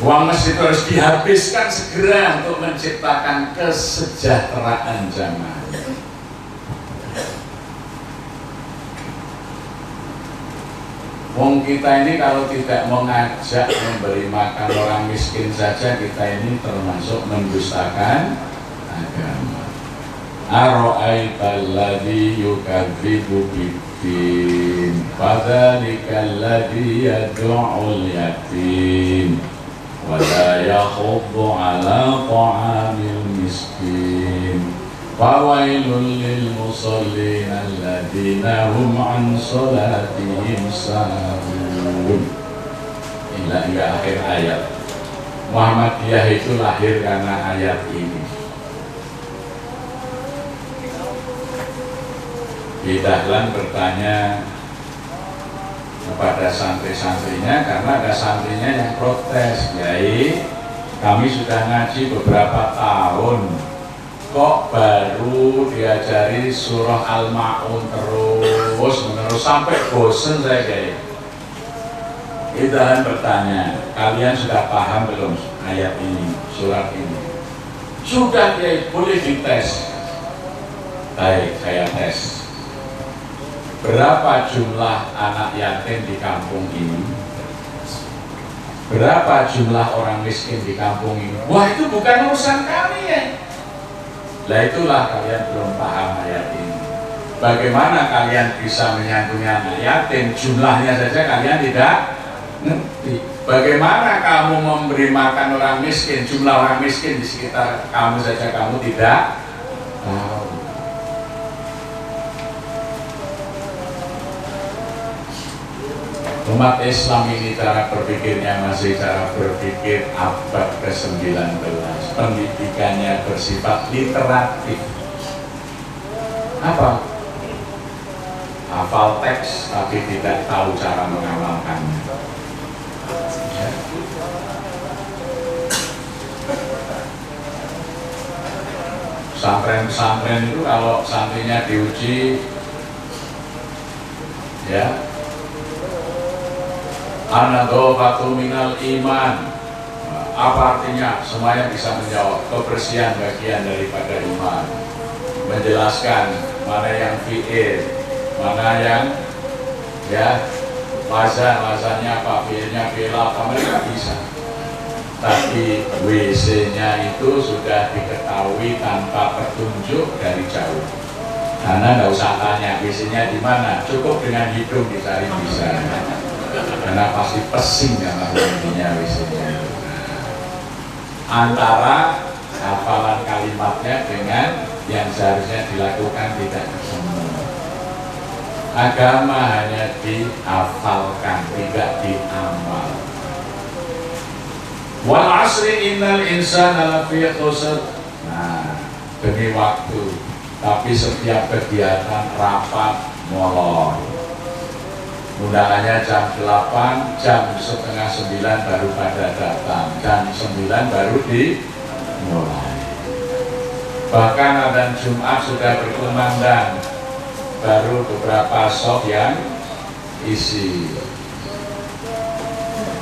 Uang masjid harus dihabiskan segera untuk menciptakan kesejahteraan jamaah. Wong kita ini kalau tidak mengajak memberi makan orang miskin saja, kita ini termasuk mendustakan agama. Ara'aital ladzi yukadzibu biddin fadzalikal ladzi yad'ul yatim wa la yakhuddu 'ala ta'amil miskin fawailul lil musallin alladzina hum 'an salatihim sahun. Hingga akhir ayat. Muhammadiyah itu lahir karena ayat ini. Di Dahlan bertanya kepada santri-santrinya karena ada santrinya yang protes, Yai, kami sudah ngaji beberapa tahun, kok baru diajari surah Al-Ma'un terus menerus sampai bosen saya, Yai. Di Dahlan bertanya, kalian sudah paham belum ayat ini, surat ini? Sudah, Yai, boleh dites. Baik, saya tes. Berapa jumlah anak yatim di kampung ini? Berapa jumlah orang miskin di kampung ini? Wah, itu bukan urusan kami, ya. Lah itulah kalian belum paham ayat ini. Bagaimana kalian bisa menyantuni anak yatim? Jumlahnya saja kalian tidak ngerti. Bagaimana kamu memberi makan orang miskin? Jumlah orang miskin di sekitar kamu saja kamu tidak tahu. Umat Islam ini cara berpikirnya masih cara berpikir abad ke-19. Pendidikannya bersifat literatif. Apa? Hafal teks tapi tidak tahu cara mengamalkannya. Ya. Pesantren-pesantren itu kalau santrinya diuji, ya, An-nadhafatu minal iman. Apa artinya? Semuanya bisa menjawab. Kebersihan bagian daripada iman. Menjelaskan mana yang fi'il, mana yang ya wazannya apa, fi'ilnya fi'il apa, mereka bisa. Tapi WC-nya itu sudah diketahui tanpa petunjuk dari jauh. Karena nggak usah tanya WC-nya di mana, cukup dengan hidung dicari bisa. Karena pasti pesing sama intinya WC-nya. Antara hafalan kalimatnya dengan yang seharusnya dilakukan tidak ketemu. Agama hanya dihafalkan, tidak diamal. Wal asri innal insana lafi khusr. Nah, demi waktu, tapi setiap kegiatan rapat molor. Undangannya jam 8, jam setengah 9 baru pada datang, jam 9 baru dimulai. Bahkan adzan Jumat sudah berkumandang, baru beberapa shop yang isi.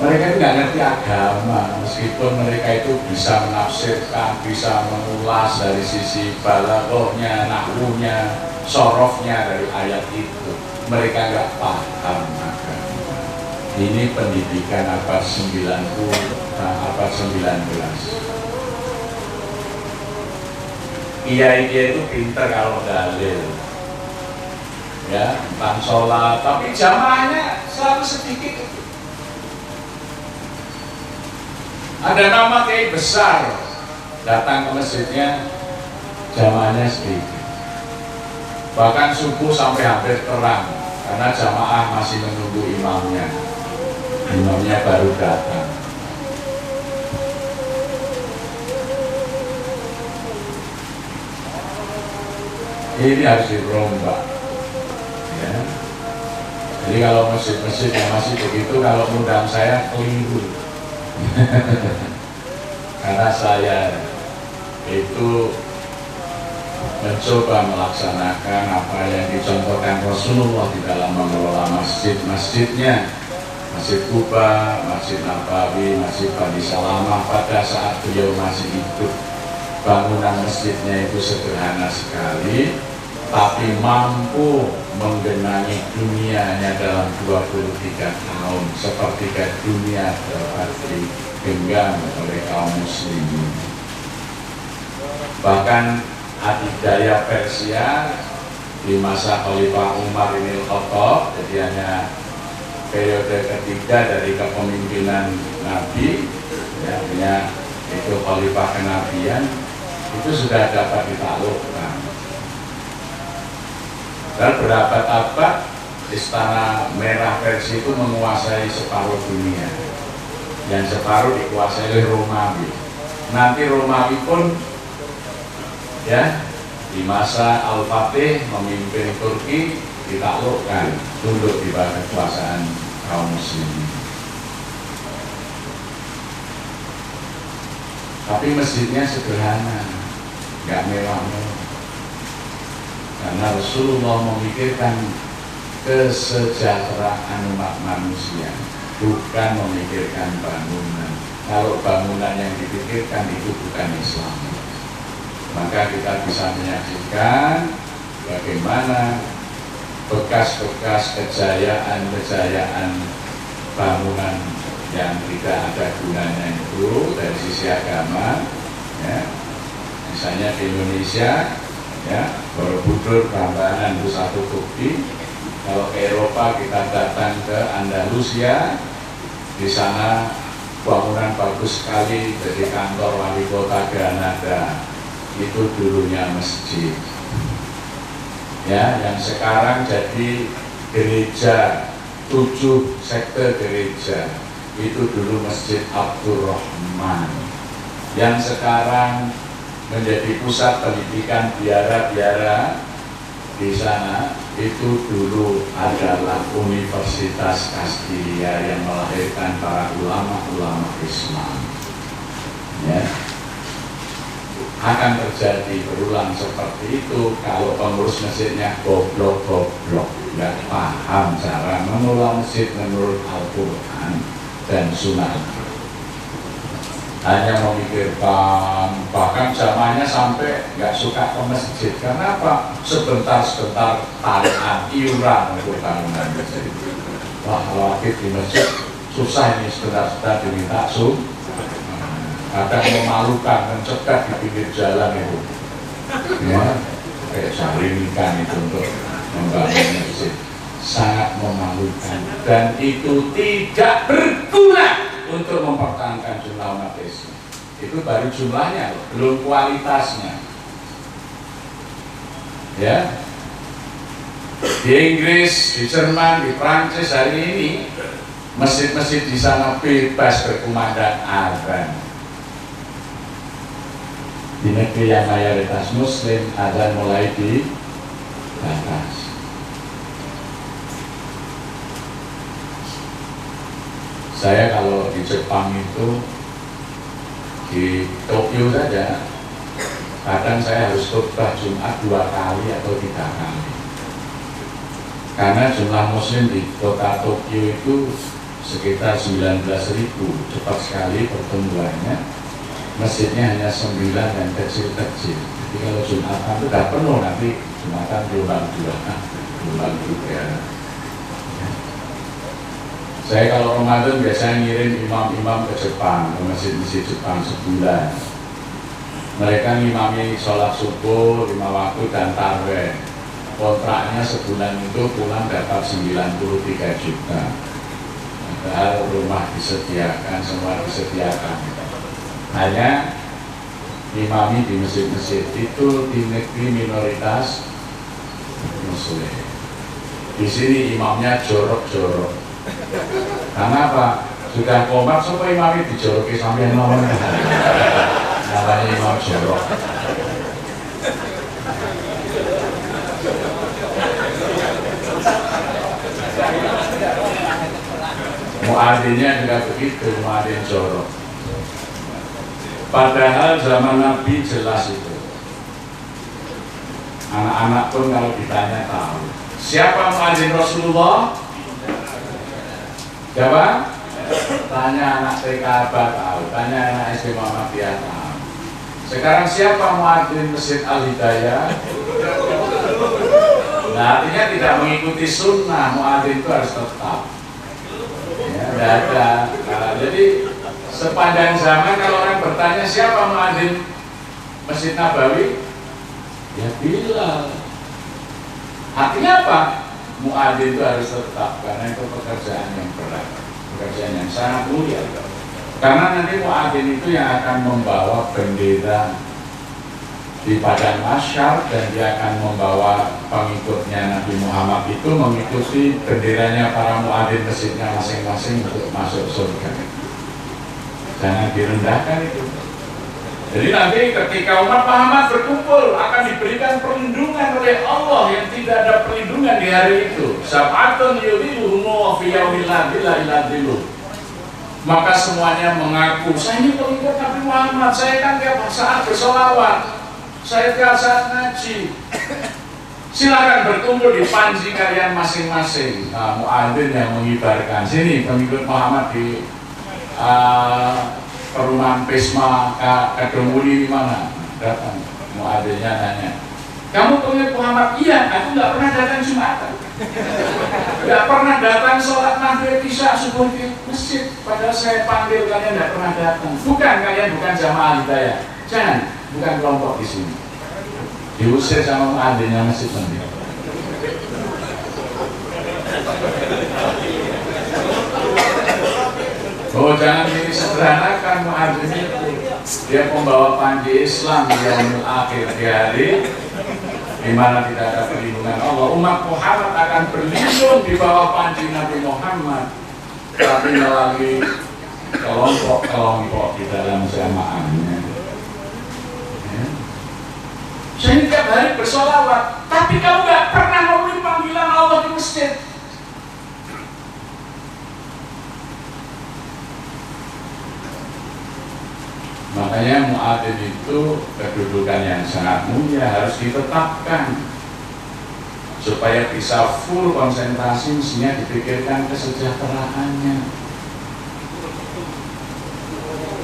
Mereka nggak ngerti agama, meskipun mereka itu bisa menafsirkan, bisa mengulas dari sisi balaghahnya, nahwunya, sorofnya dari ayat itu. Mereka nggak paham agama. Ini pendidikan abad 90, abad 19. Kiai itu pinter kalau dalil, ya, tentang sholat, tapi jamaahnya selalu sedikit. Ada nama kiai besar, datang ke masjidnya, jamaahnya sedikit. Bahkan subuh sampai hampir terang, karena jamaah masih menunggu imamnya. Imamnya baru datang. Ini harus dirombak, ya. Jadi kalau masjid-masjid yang masih begitu, kalau undang saya keliru. Karena saya itu mencoba melaksanakan apa yang dicontohkan Rasulullah di dalam mengelola masjid-masjidnya. Masjid Kuba, Masjid Nabawi, Masjid Bani Salamah pada saat beliau masih hidup. Bangunan masjidnya itu sederhana sekali, tapi mampu menggenangi dunianya dalam 23 tahun. Sepertiga dunia dapat digenggam oleh kaum muslimin. Bahkan adidaya Persia di masa Khalifah Umar bin Khattab, jadi hanya periode ketiga dari kepemimpinan Nabi, ya, itu Khalifah kenabian, itu sudah dapat ditaklukkan. Dan berabad-abad Istana Merah Persia itu menguasai separuh dunia, yang separuh dikuasai oleh Romawi. Nanti Romawi pun, ya, di masa Al-Fatih memimpin Turki ditaklukkan, tunduk di bawah kekuasaan kaum muslimin. Tapi masjidnya sederhana, nggak mewah-mewah, karena Rasulullah memikirkan kesejahteraan umat manusia, bukan memikirkan bangunan. Kalau bangunan yang dipikirkan itu bukan Islam, maka kita bisa menyaksikan bagaimana bekas-bekas kejayaan bangunan yang tidak ada gunanya itu dari sisi agama, ya. Misalnya di Indonesia, ya, Borobudur Prambanan itu satu bukti. Kalau ke Eropa kita datang ke Andalusia, di sana bangunan bagus sekali, jadi kantor wali kota Granada, itu dulunya masjid, ya, yang sekarang jadi gereja, 7 sekte gereja, itu dulu Masjid Abdurrahman, yang sekarang menjadi pusat pendidikan biara-biara di sana, itu dulu adalah Universitas Castilla yang melahirkan para ulama-ulama Islam, ya. Akan terjadi berulang seperti itu kalau pengurus masjidnya goblok-goblok, nggak paham cara mengelola masjid menurut Al-Quran dan Sunnah. Hanya memikirkan, bahkan zamannya sampai nggak suka ke masjid. Karena apa? Sebentar-sebentar tagihan iuran untuk bangunan masjid. Wah, kalau di masjid susah ini, sebentar-sebentar diminta kadang memalukan, mencegat di pinggir jalan itu, ya, kayak jaringan itu untuk membangun masjid, sangat memalukan, dan itu tidak berguna untuk mempertahankan jumlah umat Islam. Itu baru jumlahnya, belum kualitasnya, ya. Di Inggris, di Jerman, di Prancis hari ini masjid-masjid di sana bebas berkumandang azan. Di negeri yang mayoritas Muslim azan mulai dibatasi. Saya kalau di Jepang itu, di Tokyo saja, kadang saya harus khutbah Jumat 2 kali atau 3 kali. Karena jumlah Muslim di kota Tokyo itu sekitar 19.000, cepat sekali pertumbuhannya. Masjidnya hanya 9 dan kecil-kecil. Jadi kalau Jumatan itu sudah penuh, nanti Jumatan gelombang 2, gelombang 3. Saya kalau Ramadan biasanya ngirim imam-imam ke Jepang, ke masjid-masjid Jepang sebulan. Mereka ngimami sholat subuh 5 waktu dan tarawih. Kontraknya sebulan itu pulang dapat 93 juta. Padahal rumah disediakan, semua disediakan. Hanya imami di masjid-masjid itu di negeri minoritas Muslim. Di sini imamnya jorok-jorok. Karena apa? Sudah komat supaya imami dijoroki sampai nomor. Namanya imam jorok. Muadzinnya juga begitu, muadzin jorok. Padahal zaman Nabi jelas itu. Anak-anak pun kalau ditanya tahu. Siapa muadzin Rasulullah? Jawab? Tanya anak TK tahu, tanya anak SD Muhammadiyah tahu. Sekarang siapa muadzin Masjid Al Hidayah? Nah, artinya tidak mengikuti sunnah, muadzin itu harus tetap. Ya, tidak ada. Nah, jadi sepanjang zaman kalau orang bertanya siapa muadzin Masjid Nabawi, ya Bilal. Artinya apa? Muadzin itu harus tetap karena itu pekerjaan yang berat, pekerjaan yang sangat mulia. Karena nanti muadzin itu yang akan membawa bendera di padang mahsyar dan dia akan membawa pengikutnya Nabi Muhammad itu mengikuti benderanya para muadzin masjidnya masing-masing untuk masuk surga. Jangan direndahkan itu. Jadi nanti ketika umat Muhammad berkumpul akan diberikan perlindungan oleh Allah yang tidak ada perlindungan di hari itu. Sab'atun yudhilluhumullahu fi yaumil la dhilla illa dhilluh. Maka semuanya mengaku, saya ini pengikut Nabi Muhammad, saya kan tiap saat bersolawat, saya tiap saat ngaji. Silakan berkumpul di panji kalian masing-masing. Nah, muadzin yang mengibarkan, sini pengikut Muhammad di perumahan Pisma Kedunguli di mana? Datang, muadzinnya nanya, kamu pengikut Muhammad? Iya, aku nggak pernah datang Jumatan, nggak pernah datang sholat maghrib isya subuh di masjid. Padahal saya panggil kalian nggak pernah datang. Bukan, kalian bukan jamaah hidayah. Jangan, bukan kelompok di sini. Diusir sama muadzinnya masjid nanti. Oh, jangan disederhanakan muadzin itu. Dia membawa panji Islam yang akhir di hari di mana tidak ada perlindungan Allah. Umat Muhammad akan berlindung di bawah panji Nabi Muhammad, tapi melalui kelompok-kelompok di dalam jamaahnya. Ya. Saya tiap hari bersolawat, tapi kamu nggak pernah memenuhi panggilan Allah di masjid. Makanya muadzin itu kedudukan yang sangat mulia, harus ditetapkan supaya bisa full konsentrasi, mestinya dipikirkan kesejahteraannya.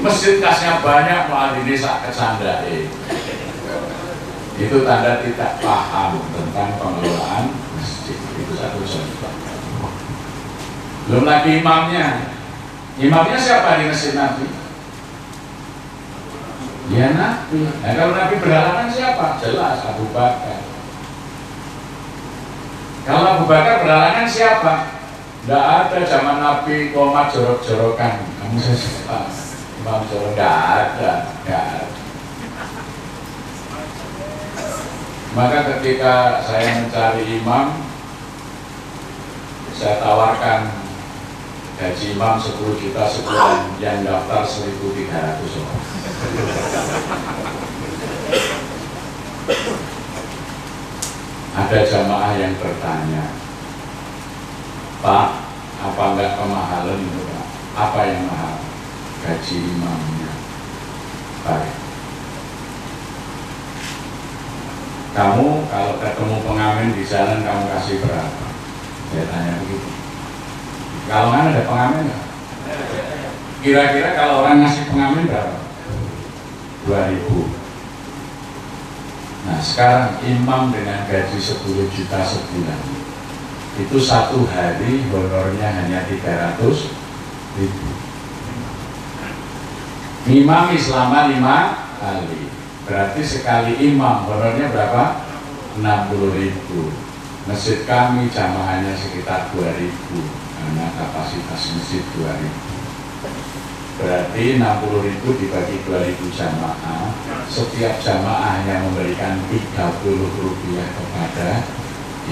Masjid kasnya banyak, muadzin sak kecandai. Itu tanda tidak paham tentang pengelolaan masjid. Itu satu contoh. Belum lagi imamnya. Imamnya siapa di masjid Nabi? Ya Nabi. Nah, kalau Nabi berhalangan siapa? Jelas Abu Bakar. Kalau Abu Bakar berhalangan siapa? Tidak ada zaman Nabi komat jorok-jorokan. Kamu siapa? Imam jorok? Tidak ada. Maka ketika saya mencari imam, saya tawarkan gaji imam 10 juta sebulan, yang daftar 1.300 orang. Ada jamaah yang bertanya, Pak, apa enggak kemahalan itu Pak? Apa yang mahal? Gaji imamnya. Baik. Kamu kalau ketemu pengamen di jalan kamu kasih berapa? Saya tanya begitu. Kalau kan ada pengamen nggak? Kira-kira kalau orang ngasih pengamen berapa? 2.000. Nah sekarang imam dengan gaji 10 juta sebulan, itu satu hari honornya hanya 300.000. Imam selama 5 kali, berarti sekali imam honornya berapa? 60.000. Masjid kami jamaahnya sekitar 2.000 karena kapasitas masjid 2.000. Berarti 60.000 dibagi 2.000 jamaah, setiap jamaah hanya memberikan 30 rupiah kepada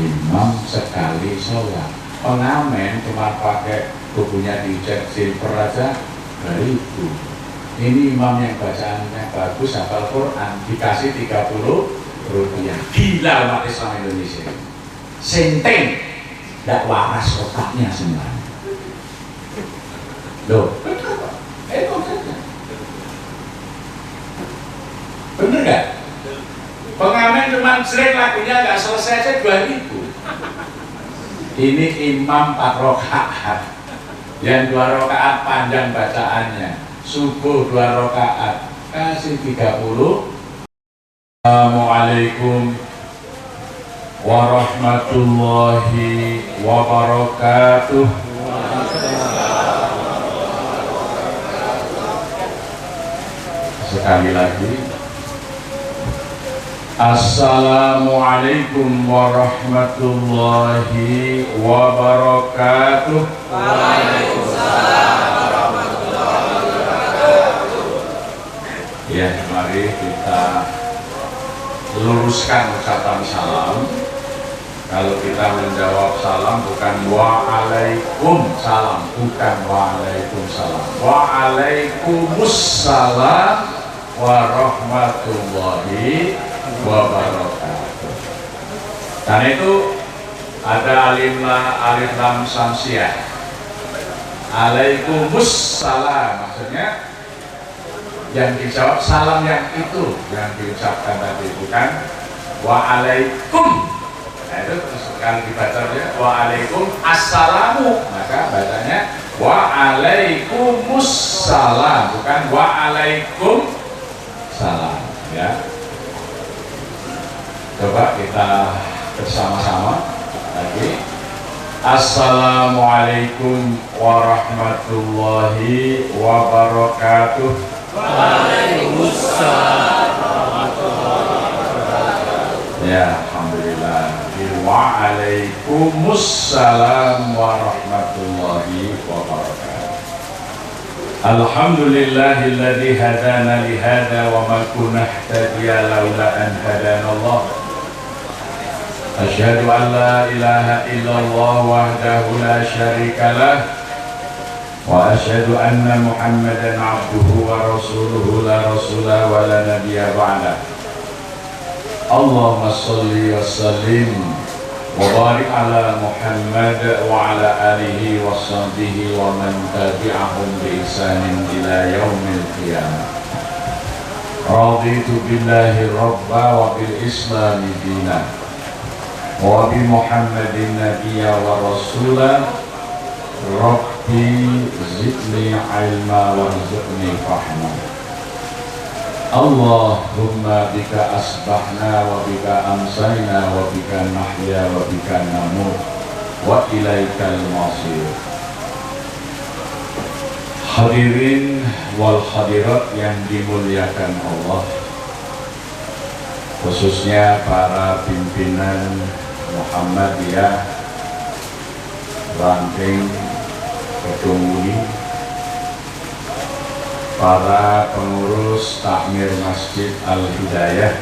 imam sekali sholat. Pengamen cuma pakai bukunya dicek silver aja 2.000. Ini imam yang bacaannya bagus, hafal Quran, dikasih 30 rupiah. Gila umat Islam Indonesia. Senteng, tidak waras otaknya semuanya. Loh, bener gak? Pengamen cuma sering lagunya gak selesai aja 2.000. Ini imam 4 rakaat Yang 2 rakaat panjang bacaannya. Subuh 2 rakaat kasih 30. Assalamualaikum warahmatullahi wabarakatuh. Sekali lagi. Assalamualaikum warahmatullahi wabarakatuh. Waalaikumsalam warahmatullahi wabarakatuh. Ya, mari kita luruskan ucapan salam. Kalau kita menjawab salam bukan waalaikumsalam, bukan waalaikumsalam, waalaikumsalam warahmatullahi wabarakatuh. Dan itu ada alif lam samsiah. Alaikumussalam, maksudnya yang dijawab salam yang itu yang diucapkan tadi, bukan waalaikum. Nah itu kalau dibaca ya waalaikum assalamu, maka bacanya waalaikumussalam, bukan waalaikum salam, ya. Coba kita bersama-sama lagi. Assalamualaikum warahmatullahi wabarakatuh. Waalaikumsalam warahmatullahi wabarakatuh. Ya, alhamdulillah. Waalaikumsalam warahmatullahi wabarakatuh. Alhamdulillahilladzi hadana li hada wa ma kunna nahtadiya laula an hadana Allah. Asyhadu an la ilaha illallah wahdahu la syarika lah wa asyhadu anna Muhammadan abduhu wa rasuluhu la rasula wa la nabiyya ba'da. Allahumma shalli wa sallim wa barik ala Muhammad wa ala alihi wa sahbihi wa man tabi'ahum bi ihsanin ila yaumil qiyamah. Raditu billahi rabba wa bil islami dina wa bi Muhammadin nabiyya wa rasula. Rabbi zidni ilma warzuqni fahma. Allahumma bika asbahna wa bika amsayna wa bika nahya wa bika namut wa ilaikal masir. Hadirin wal hadirat yang dimuliakan Allah, khususnya para pimpinan Muhammadiyah ranting Kedunguni, para pengurus takmir Masjid Al-Hidayah,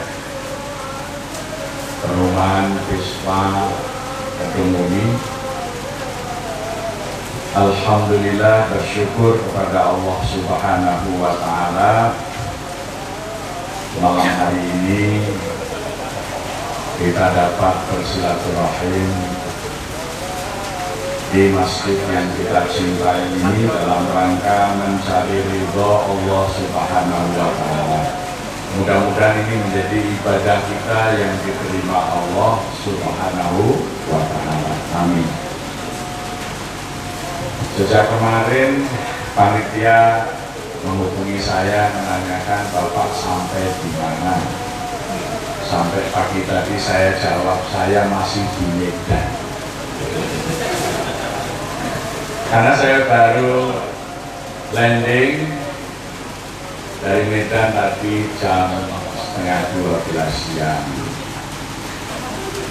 perumahan Pispa Kedunguni. Alhamdulillah, bersyukur kepada Allah Subhanahu wa Ta'ala, malam hari ini kita dapat bersilaturahim di masjid yang kita cintai ini dalam rangka mencari ridho Allah Subhanahu wa Ta'ala. Mudah-mudahan ini menjadi ibadah kita yang diterima Allah Subhanahu wa Ta'ala. Amin. Sejak kemarin panitia menghubungi saya menanyakan Bapak sampai di mana. Sampai pagi tadi saya jawab saya masih di Medan. Karena saya baru landing dari Medan tadi jam setengah 12 siang.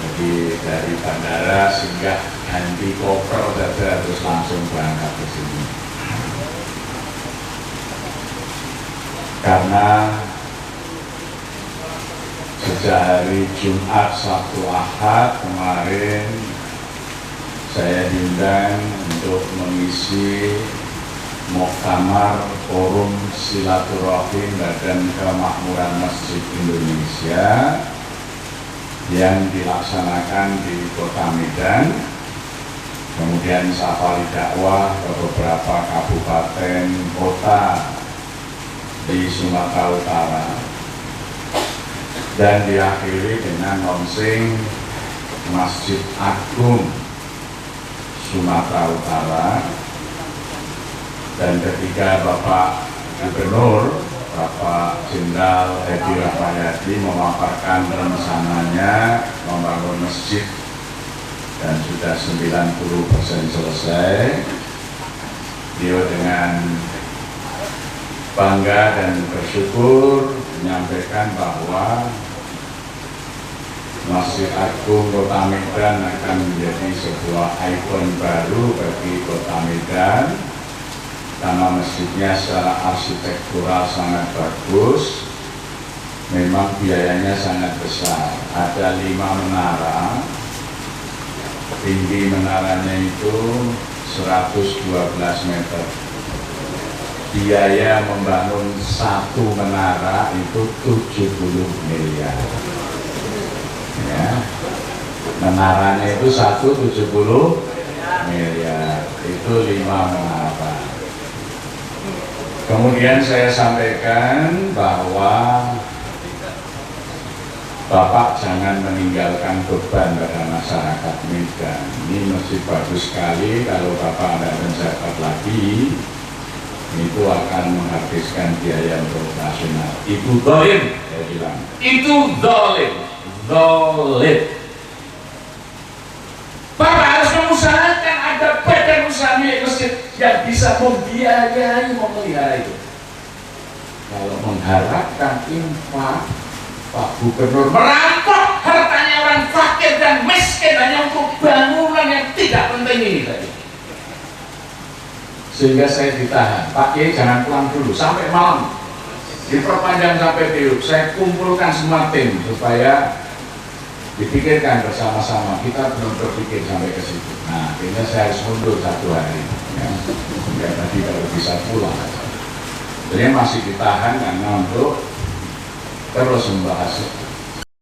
Jadi dari bandara singgah ganti koper saja terus langsung berangkat ke sini. Karena sejak hari Jumat, Sabtu, Ahad kemarin saya diundang untuk mengisi muktamar forum silaturahim Badan Kemakmuran Masjid Indonesia yang dilaksanakan di Kota Medan, kemudian safari dakwah ke beberapa kabupaten kota di Sumatera Utara, dan diakhiri dengan launching Masjid Agung Sumatera Utara Dan ketika Bapak Gubernur, Bapak Jenderal Edi Rahmayadi memaparkan rencananya membangun masjid dan sudah 90% selesai, beliau dengan bangga dan bersyukur menyampaikan bahwa Masjid Agung Kota Medan akan menjadi sebuah ikon baru bagi Kota Medan, karena masjidnya secara arsitektural sangat bagus. Memang biayanya sangat besar, ada 5 menara, tinggi menaranya itu 112 meter. Biaya membangun satu menara itu 70 miliar. Ya. Menaranya itu 170 miliar, itu 5 menara. Kemudian saya sampaikan bahwa Bapak jangan meninggalkan beban pada masyarakat Medan. Ini masih bagus sekali, kalau Bapak ada menjabat lagi, itu akan menghabiskan biaya untuk operasional. Itu zalim, saya bilang. Itu zalim. Zalim. Bapak harus mengusahakan ada badan usaha milik masjid yang bisa membiayai, memelihara itu. Kalau mengharapkan infak, Pak Gubernur merampok hartanya orang fakir dan miskin hanya untuk bangunan yang tidak penting ini tadi. Sehingga saya ditahan. Pak Kiai jangan pulang dulu sampai malam, diperpanjang sampai tidur. Saya kumpulkan semua tim supaya dipikirkan bersama-sama. Kita belum berpikir sampai ke situ. Nah, akhirnya saya harus mundur 1 hari. Ya, tadi kalau bisa pulang. Jadi masih ditahan karena untuk terus membahas